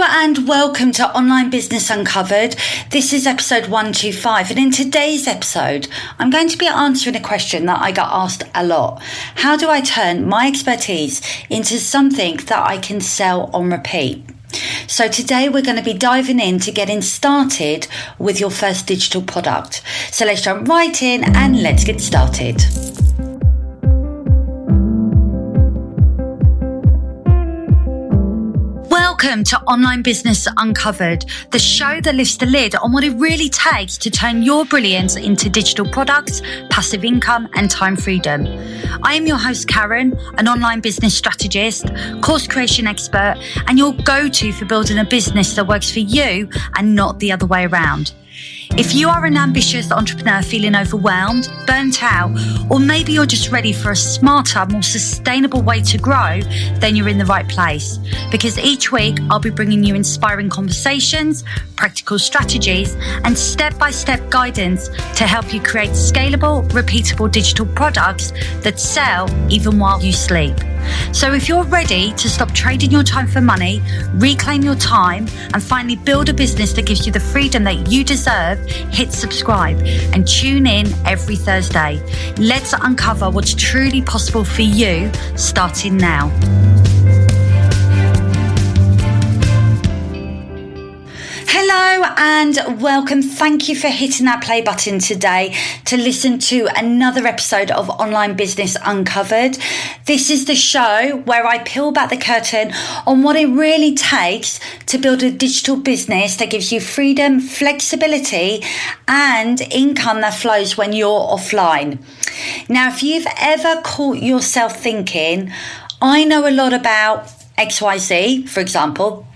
and welcome to Online Business Uncovered. This is episode 125, and in today's episode, I'm going to be answering a question that I got asked a lot. How do I turn my expertise into something that I can sell on repeat? So today we're going to be diving into getting started with your first digital product. So let's jump right in and let's get started. Welcome to Online Business Uncovered, the show that lifts the lid on what it really takes to turn your brilliance into digital products, passive income, and time freedom. I am your host, Karen, an online business strategist, course creation expert, and your go-to for building a business that works for you and not the other way around. If you are an ambitious entrepreneur feeling overwhelmed, burnt out, or maybe you're just ready for a smarter, more sustainable way to grow, then you're in the right place. Because each week I'll be bringing you inspiring conversations, practical strategies, and step-by-step guidance to help you create scalable, repeatable digital products that sell even while you sleep. So if you're ready to stop trading your time for money, reclaim your time, and finally build a business that gives you the freedom that you deserve, hit subscribe and tune in every Thursday. Let's uncover what's truly possible for you starting now. Hello and welcome. Thank you for hitting that play button today to listen to another episode of Online Business Uncovered. This is the show where I peel back the curtain on what it really takes to build a digital business that gives you freedom, flexibility, and income that flows when you're offline. Now, if you've ever caught yourself thinking, I know a lot about XYZ, for example,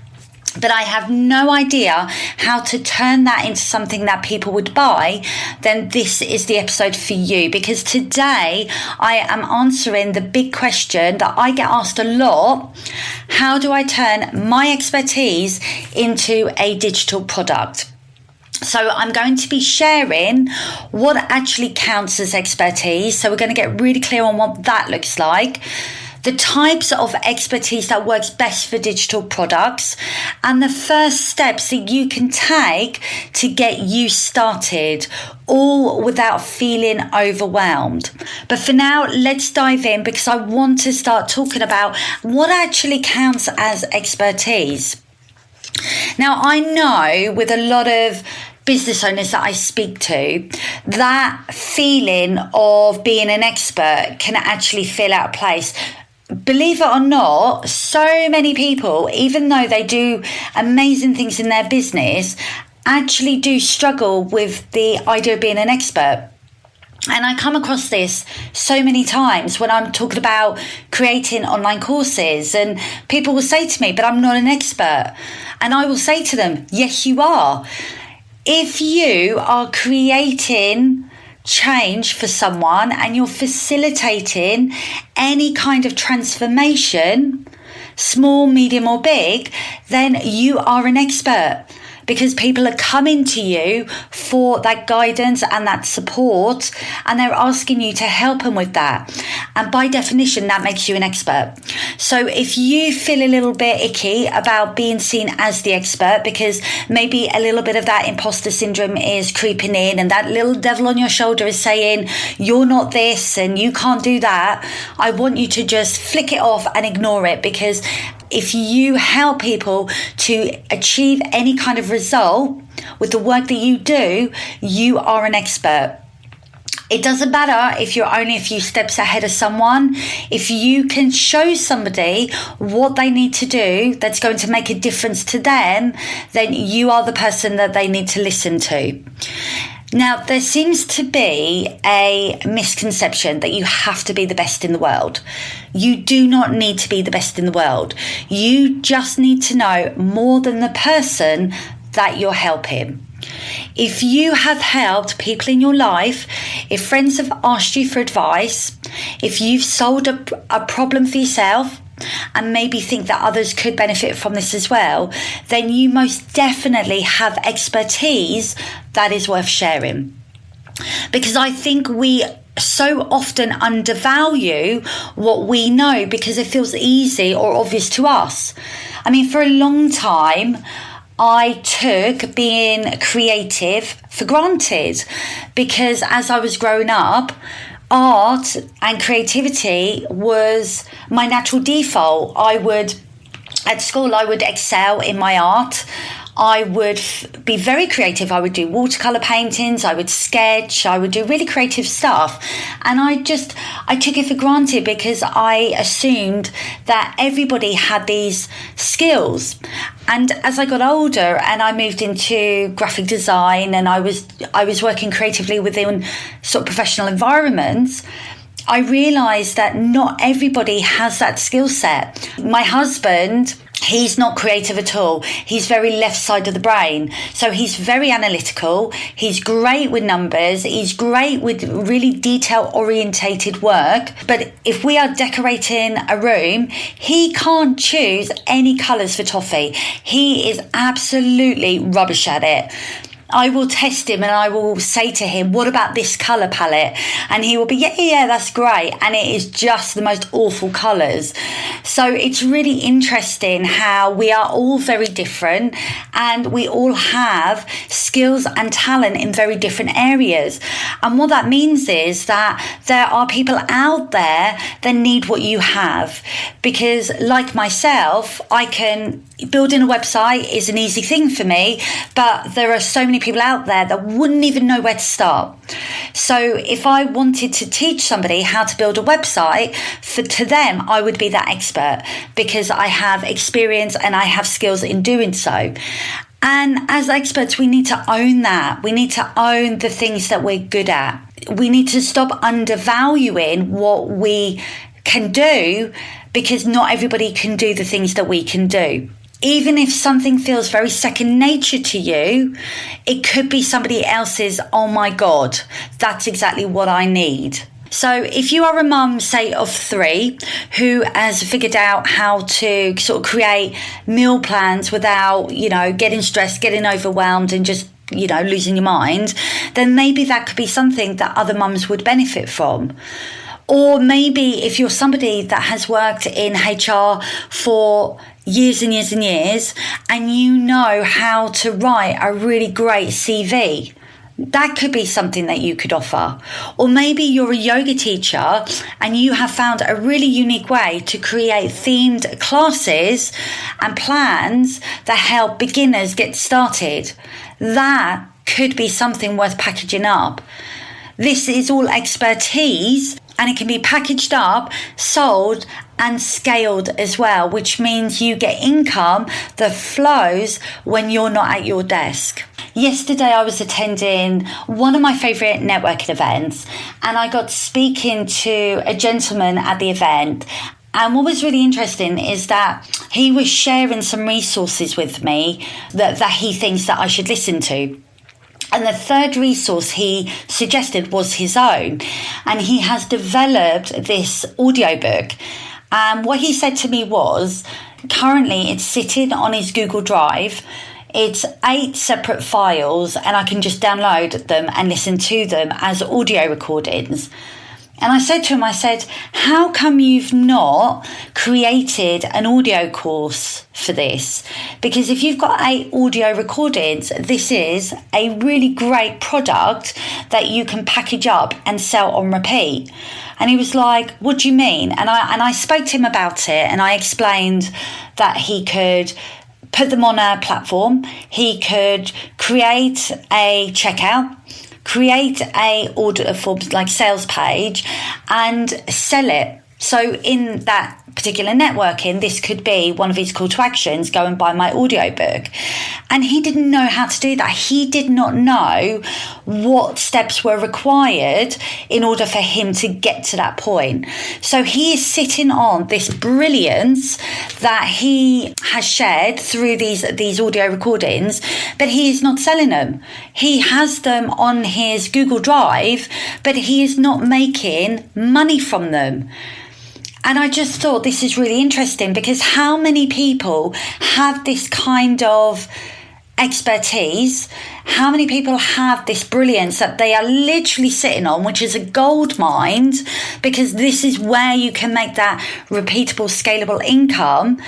but I have no idea how to turn that into something that people would buy, then this is the episode for you, because today I am answering the big question that I get asked a lot. How do I turn my expertise into a digital product? So I'm going to be sharing what actually counts as expertise. So we're going to get really clear on what that looks like, the types of expertise that works best for digital products, and the first steps that you can take to get you started, all without feeling overwhelmed. But for now, let's dive in, because I want to start talking about what actually counts as expertise. Now, I know with a lot of business owners that I speak to, that feeling of being an expert can actually feel out of place. Believe it or not, so many people, even though they do amazing things in their business, actually do struggle with the idea of being an expert. And I come across this so many times when I'm talking about creating online courses, and people will say to me, but I'm not an expert. And I will say to them, yes, you are. If you are creating change for someone and you're facilitating any kind of transformation, small, medium or big, then you are an expert, because people are coming to you for that guidance and that support, and they're asking you to help them with that. And by definition, that makes you an expert. So if you feel a little bit icky about being seen as the expert, because maybe a little bit of that imposter syndrome is creeping in, and that little devil on your shoulder is saying, you're not this and you can't do that, I want you to just flick it off and ignore it, because if you help people to achieve any kind of result with the work that you do, you are an expert. It doesn't matter if you're only a few steps ahead of someone. If you can show somebody what they need to do that's going to make a difference to them, then you are the person that they need to listen to. Now, there seems to be a misconception that you have to be the best in the world. You do not need to be the best in the world. You just need to know more than the person that you're helping. If you have helped people in your life, if friends have asked you for advice, if you've solved a problem for yourself, and maybe think that others could benefit from this as well, then you most definitely have expertise that is worth sharing. Because I think we so often undervalue what we know because it feels easy or obvious to us. I mean, for a long time, I took being creative for granted because as I was growing up, art and creativity was my natural default. At school, I would excel in my art. I would be very creative. I would do watercolor paintings. I would sketch. I would do really creative stuff. And I took it for granted because I assumed that everybody had these skills. And as I got older and I moved into graphic design and I was working creatively within sort of professional environments, I realised that not everybody has that skill set. My husband, he's not creative at all. He's very left side of the brain. So he's very analytical. He's great with numbers. He's great with really detail orientated work. But if we are decorating a room, he can't choose any colours for toffee. He is absolutely rubbish at it. I will test him and I will say to him, what about this colour palette? And he will be, yeah, that's great. And it is just the most awful colours. So it's really interesting how we are all very different and we all have skills and talent in very different areas. And what that means is that there are people out there that need what you have. Because like myself, building a website is an easy thing for me, but there are so many people out there that wouldn't even know where to start. So if I wanted to teach somebody how to build a website, to them, I would be that expert because I have experience and I have skills in doing so. And as experts, we need to own that. We need to own the things that we're good at. We need to stop undervaluing what we can do because not everybody can do the things that we can do. Even if something feels very second nature to you, it could be somebody else's, oh my God, that's exactly what I need. So if you are a mum, say, of 3 who has figured out how to sort of create meal plans without, getting stressed, getting overwhelmed and just, losing your mind, then maybe that could be something that other mums would benefit from. Or maybe if you're somebody that has worked in HR for years and years and years, and you know how to write a really great CV, that could be something that you could offer. Or maybe you're a yoga teacher and you have found a really unique way to create themed classes and plans that help beginners get started. That could be something worth packaging up. This is all expertise. And it can be packaged up, sold and scaled as well, which means you get income that flows when you're not at your desk. Yesterday, I was attending one of my favourite networking events and I got speaking to a gentleman at the event. And what was really interesting is that he was sharing some resources with me that he thinks that I should listen to. And the third resource he suggested was his own. And he has developed this audiobook. And what he said to me was, currently it's sitting on his Google Drive. It's 8 separate files and I can just download them and listen to them as audio recordings. And I said to him, how come you've not created an audio course for this? Because if you've got 8 audio recordings, this is a really great product that you can package up and sell on repeat. And he was like, what do you mean? And I spoke to him about it and I explained that he could put them on a platform. He could create a checkout, create a order form like sales page and sell it. So in that particular networking, this could be one of his call to actions, go and buy my audiobook. And he didn't know how to do that. He did not know what steps were required in order for him to get to that point. So he is sitting on this brilliance that he has shared through these audio recordings, but he is not selling them. He has them on his Google Drive, but he is not making money from them. And I just thought this is really interesting because how many people have this kind of expertise, how many people have this brilliance that they are literally sitting on, which is a gold mine, because this is where you can make that repeatable, scalable income,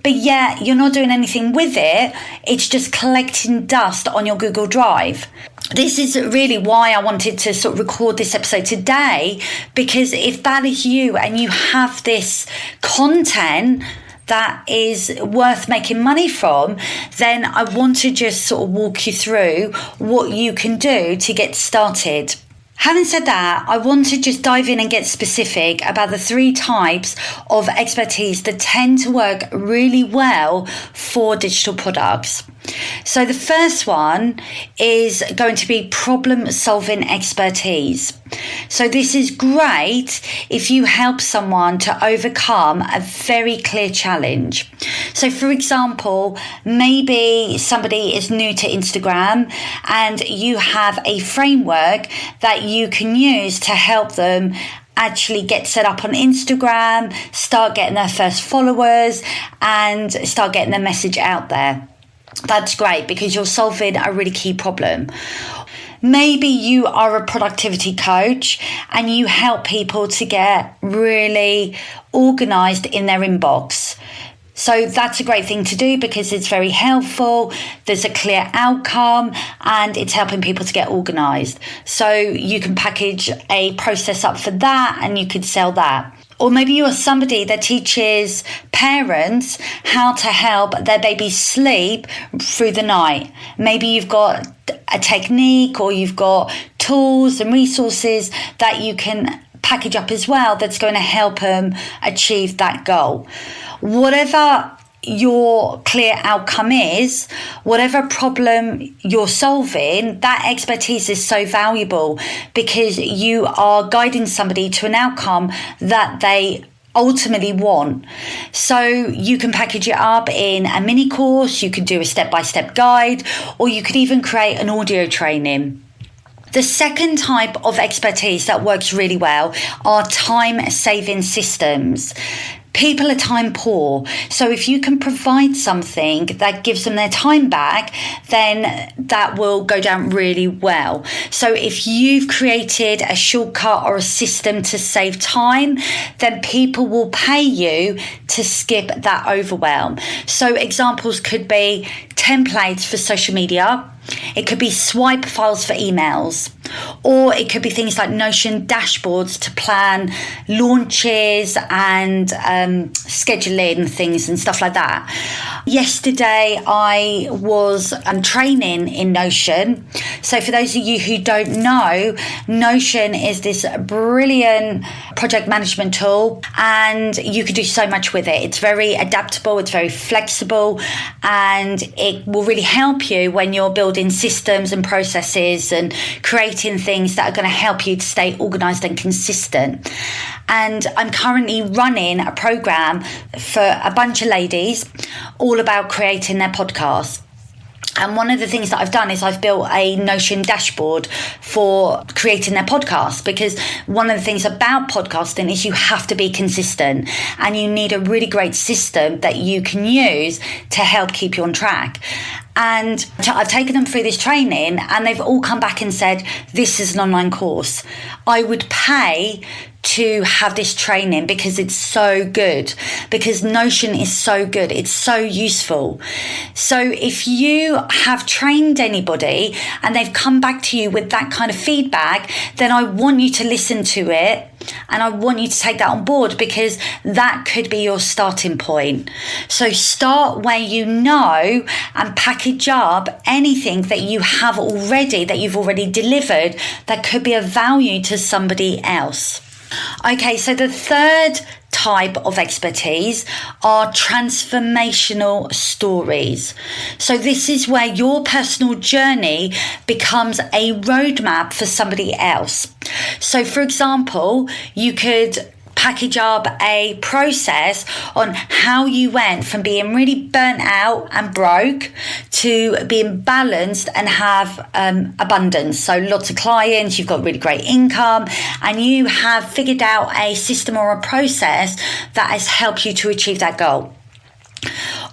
but yet you're not doing anything with it. It's just collecting dust on your Google Drive. This is really why I wanted to sort of record this episode today, because if that is you and you have this content that is worth making money from, then I want to just sort of walk you through what you can do to get started. Having said that, I want to just dive in and get specific about the 3 types of expertise that tend to work really well for digital products. So the first one is going to be problem-solving expertise. So this is great if you help someone to overcome a very clear challenge. So for example, maybe somebody is new to Instagram and you have a framework that you can use to help them actually get set up on Instagram, start getting their first followers, and start getting their message out there. That's great because you're solving a really key problem. Maybe you are a productivity coach and you help people to get really organized in their inbox. So that's a great thing to do because it's very helpful. There's a clear outcome and it's helping people to get organized. So you can package a process up for that and you could sell that. Or maybe you are somebody that teaches parents how to help their baby sleep through the night. Maybe you've got a technique or you've got tools and resources that you can package up as well that's going to help them achieve that goal. Whatever your clear outcome is, whatever problem you're solving, that expertise is so valuable because you are guiding somebody to an outcome that they ultimately want. So you can package it up in a mini course, you could do a step-by-step guide, or you could even create an audio training. The second type of expertise that works really well are time-saving systems. People are time poor. So if you can provide something that gives them their time back, then that will go down really well. So if you've created a shortcut or a system to save time, then people will pay you to skip that overwhelm. So examples could be templates for social media. It could be swipe files for emails, or it could be things like Notion dashboards to plan launches and scheduling things and stuff like that. Yesterday, I was training in Notion. So for those of you who don't know, Notion is this brilliant project management tool, and you can do so much with it. It's very adaptable, it's very flexible, and it will really help you when you're building systems and processes and creating things that are going to help you to stay organized and consistent. And I'm currently running a program for a bunch of ladies all about creating their podcasts. And one of the things that I've done is I've built a Notion dashboard for creating their podcast, because one of the things about podcasting is you have to be consistent and you need a really great system that you can use to help keep you on track. And I've taken them through this training and they've all come back and said, this is an online course. I would pay to have this training because it's so good, because Notion is so good. It's so useful. So if you have trained anybody and they've come back to you with that kind of feedback, then I want you to listen to it. And I want you to take that on board because that could be your starting point. So start where you know and package up anything that you have already, that you've already delivered, that could be of value to somebody else. Okay, so the third type of expertise are transformational stories. So this is where your personal journey becomes a roadmap for somebody else. So for example, you could package up a process on how you went from being really burnt out and broke to being balanced and have abundance. So lots of clients, you've got really great income, and you have figured out a system or a process that has helped you to achieve that goal.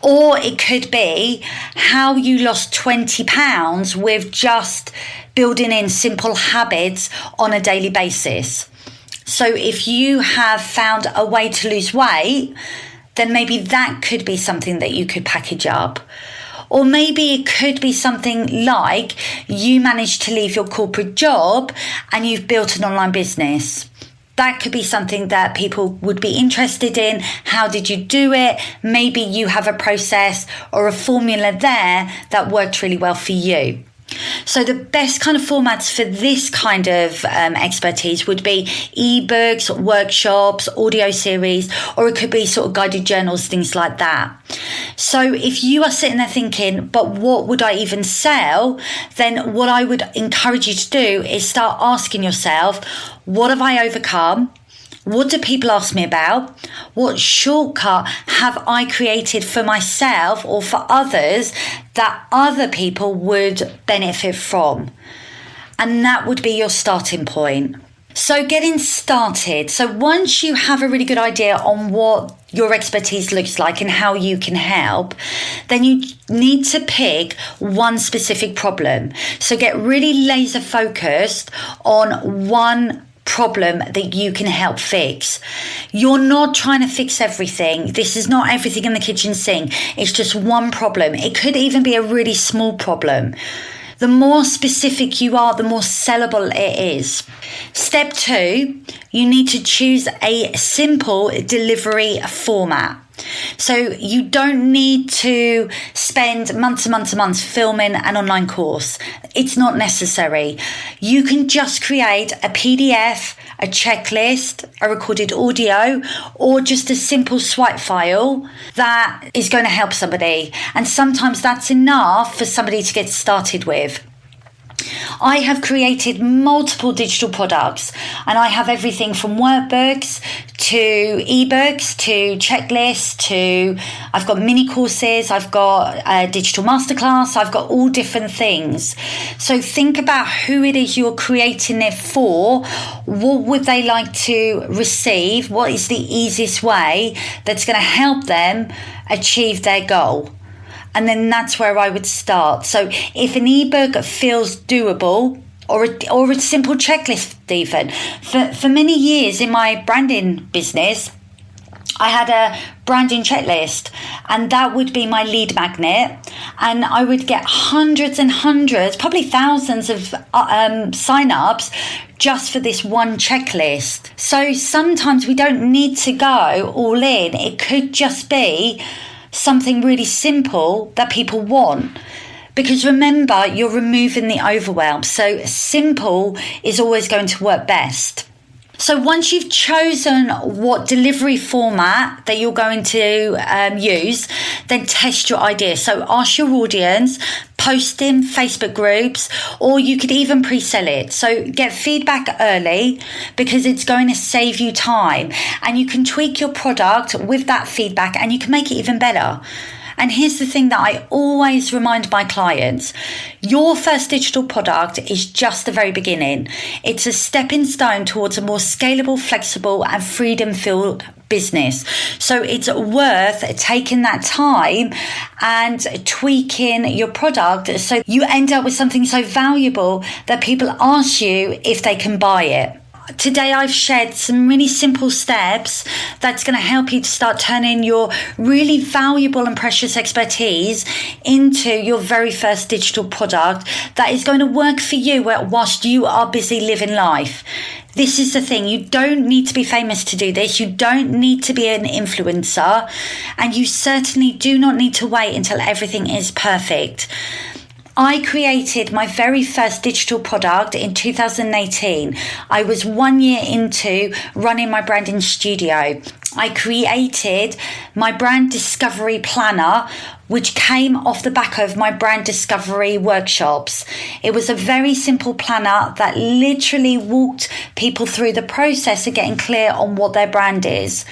Or it could be how you lost 20 pounds with just building in simple habits on a daily basis. So if you have found a way to lose weight, then maybe that could be something that you could package up. Or maybe it could be something like you managed to leave your corporate job and you've built an online business. That could be something that people would be interested in. How did you do it? Maybe you have a process or a formula there that worked really well for you. So the best kind of formats for this kind of expertise would be ebooks, workshops, audio series, or it could be sort of guided journals, things like that. So if you are sitting there thinking, but what would I even sell? Then what I would encourage you to do is start asking yourself, what have I overcome? What do people ask me about? What shortcut have I created for myself or for others that other people would benefit from? And that would be your starting point. So getting started. So once you have a really good idea on what your expertise looks like and how you can help, then you need to pick one specific problem. So get really laser focused on one problem that you can help fix. You're not trying to fix everything. This is not everything in the kitchen sink. It's just one problem. It could even be a really small problem. The more specific you are, the more sellable it is. Step 2, you need to choose a simple delivery format. So you don't need to spend months and months and months filming an online course. It's not necessary. You can just create a PDF, a checklist, a recorded audio, or just a simple swipe file that is going to help somebody. And sometimes that's enough for somebody to get started with. I have created multiple digital products, and I have everything from workbooks to ebooks to checklists to I've got mini courses, I've got a digital masterclass, I've got all different things. So think about who it is you're creating it for. What would they like to receive? What is the easiest way that's going to help them achieve their goal? And then that's where I would start. So if an ebook feels doable, or a simple checklist even. For many years in my branding business, I had a branding checklist, and that would be my lead magnet. And I would get hundreds and hundreds, probably thousands of sign-ups just for this one checklist. So sometimes we don't need to go all in. It could just be something really simple that people want. Because remember, you're removing the overwhelm. So simple is always going to work best. So once you've chosen what delivery format that you're going to use, then test your idea. So ask your audience, post in Facebook groups, or you could even pre-sell it. So get feedback early, because it's going to save you time. And you can tweak your product with that feedback, and you can make it even better. And here's the thing that I always remind my clients. Your first digital product is just the very beginning. It's a stepping stone towards a more scalable, flexible, and freedom-filled business. So it's worth taking that time and tweaking your product so you end up with something so valuable that people ask you if they can buy it. Today I've shared some really simple steps that's going to help you to start turning your really valuable and precious expertise into your very first digital product that is going to work for you whilst you are busy living life. This is the thing, you don't need to be famous to do this, you don't need to be an influencer, and you certainly do not need to wait until everything is perfect. I created my very first digital product in 2018. I was 1 year into running my branding studio. I created my brand discovery planner, which came off the back of my brand discovery workshops. It was a very simple planner that literally walked people through the process of getting clear on what their brand is.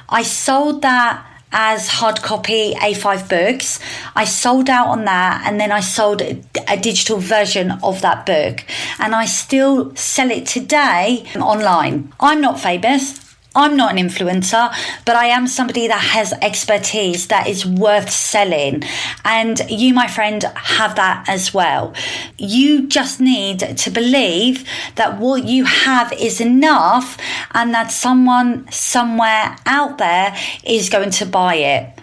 I sold that as hard copy A5 books. I sold out on that, and then I sold a digital version of that book, and I still sell it today online. I'm not famous. I'm not an influencer, but I am somebody that has expertise that is worth selling. And you, my friend, have that as well. You just need to believe that what you have is enough and that someone somewhere out there is going to buy it.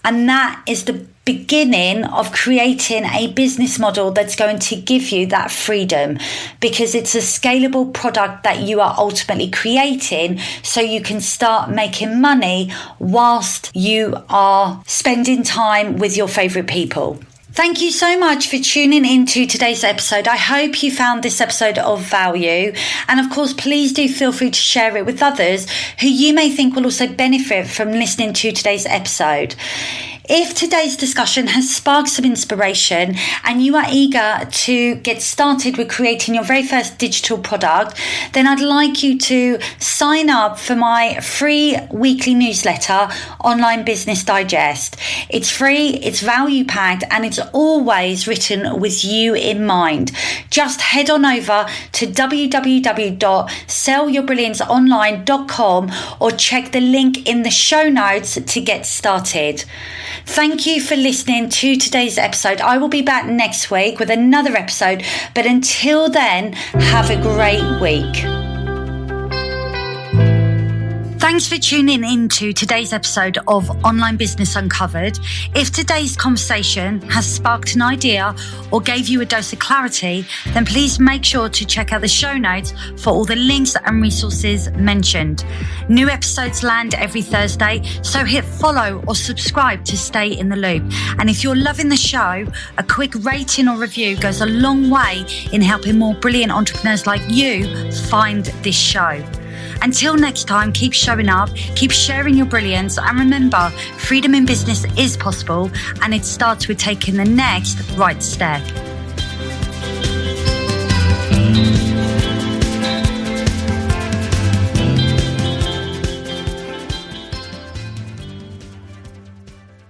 And that is the beginning of creating a business model that's going to give you that freedom, because it's a scalable product that you are ultimately creating so you can start making money whilst you are spending time with your favorite people. Thank you so much for tuning into today's episode. I hope you found this episode of value. And of course, please do feel free to share it with others who you may think will also benefit from listening to today's episode. If today's discussion has sparked some inspiration and you are eager to get started with creating your very first digital product, then I'd like you to sign up for my free weekly newsletter, Online Business Digest. It's free, it's value packed, and it's always written with you in mind. Just head on over to www.sellyourbrillianceonline.com or check the link in the show notes to get started. Thank you for listening to today's episode. I will be back next week with another episode, but until then, have a great week. Thanks for tuning in to today's episode of Online Business Uncovered. If today's conversation has sparked an idea or gave you a dose of clarity, then please make sure to check out the show notes for all the links and resources mentioned. New episodes land every Thursday, so hit follow or subscribe to stay in the loop. And if you're loving the show, a quick rating or review goes a long way in helping more brilliant entrepreneurs like you find this show. Until next time, keep showing up, keep sharing your brilliance, and remember, freedom in business is possible, and it starts with taking the next right step.